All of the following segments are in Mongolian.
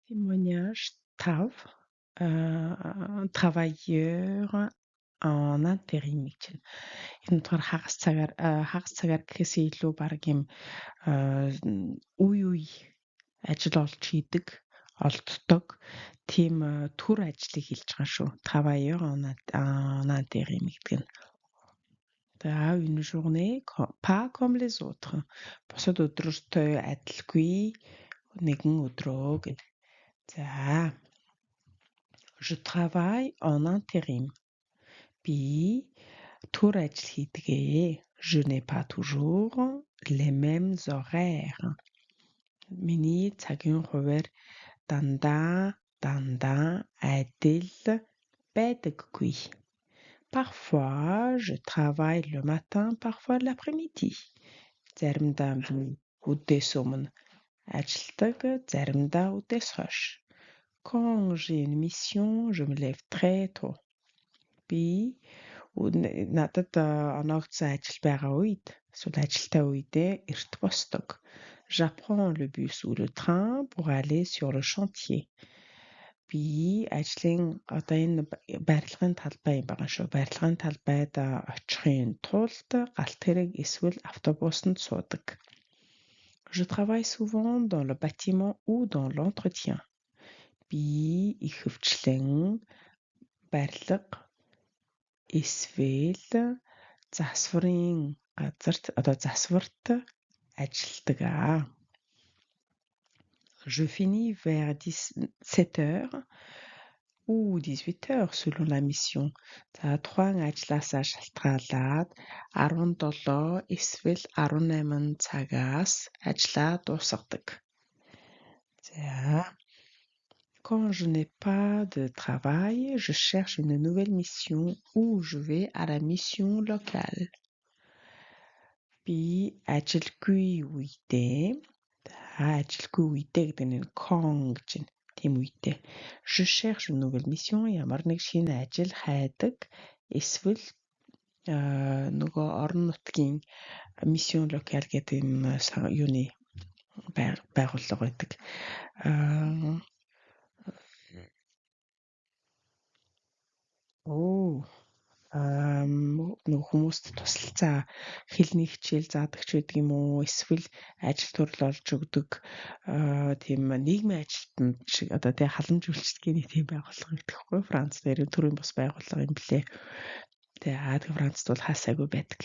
Témoignage TAV, travailleur en intérim гэж байна. Энэ болохоор хагас цагаар гэхээс илүү баг юм үе үе ажил олж хийдэг, олддог тийм төр ажлыг хэлж байгаа шүү. Travailleur en intérim гэдэг нь. За une journée pas comme les autres. Бусад өдрөртөө адилгүй нэгэн өдрөө гэдэг. За je travaille en intérim. Би төр ажил хийдгээ. Je n'ai pas toujours les mêmes horaires. Миний цагийн хуваар дандаа адил байдаггүй. Parfois, je travaille le matin, parfois l'après-midi. Заримдаа өдөөс өмнө ажилдаг, заримдаа өдөөс хойш. Quand j'ai une mission, je me lève très tôt. Би надад оноогдсон ажил байгаа үед, эсвэл ажилтай үедээ эрт босдог. J'apprends le bus ou le train pour aller sur le chantier. Би ажлын энэ барилгын талбай юм байгаа шүү. Барилгын талбайд очихын тулд галт хэрэг эсвэл автобусанд суудаг. Je travaille souvent dans le bâtiment ou dans l'entretien. Би ихэвчлэн барилга эсвэл засварын газарт засварт ажилдаг. Je finis vers 17 heures ou 18 heures selon la mission. За тухайн ажлаасаа шалтгаалаад 17 эсвэл 18 цагаас ажлаа дуусгадаг. За quand je n'ai pas de travail, je cherche une nouvelle mission ou je vais à la mission locale. Би ажилгүй үедээ гэдэг нь con гэж байна. Тийм үедээ. Je cherche une nouvelle mission, ямар нэг шинэ ажил хайдаг. Эсвэл нөгөө орон нутгийн mission locale гэдэг юм юуны байгууллага байдаг. Нөгөө хүмүүст тусалцаа хэлний хичээл заадаг ч гэдэг юм уу, эсвэл ажил төрөл олж өгдөг тийм нийгмийн ажилтнууд шиг тий халамж үйлчилгээний тийм байгууллага гэдэг хэвгүй. Францд төрийн бус байгууллага юм блэ. Тэгээд Францд бол хасаагүй байдаг.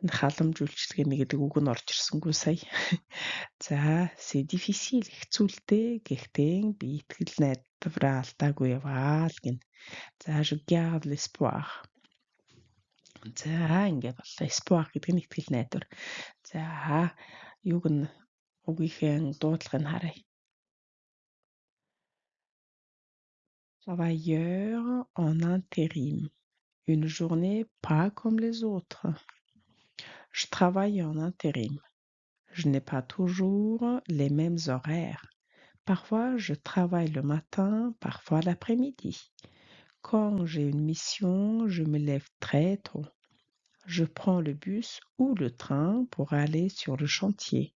Энэ халамж үйлчилгээний гэдэг үг нь орж ирсэнгүй сая. За c'est difficile, хэцүүлтэй. Гэхдээ би итгэл найдвараа алдаагүй яваа л гин. За je garde l'espoir. За ингээд боллоо. Espoir гэдэг нь итгэл найдвар. За юуг нь үгийнхээ дуудлагыг харъя. Travailleur en intérim. Une journée pas comme les autres. Je travaille en intérim. Je n'ai pas toujours les mêmes horaires. Parfois, je travaille le matin, parfois l'après-midi. Quand j'ai une mission, je me lève très tôt. Je prends le bus ou le train pour aller sur le chantier.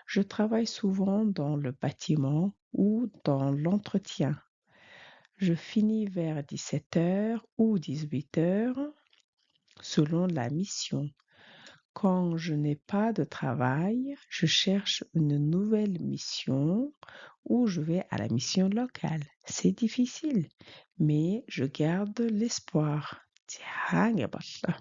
Je travaille souvent dans le bâtiment ou dans l'entretien. Je finis vers 17 heures ou 18 heures selon la mission. Quand je n'ai pas de travail, je cherche une nouvelle mission ou je vais à la mission locale. C'est difficile, mais je garde l'espoir. За ингэ боллоо.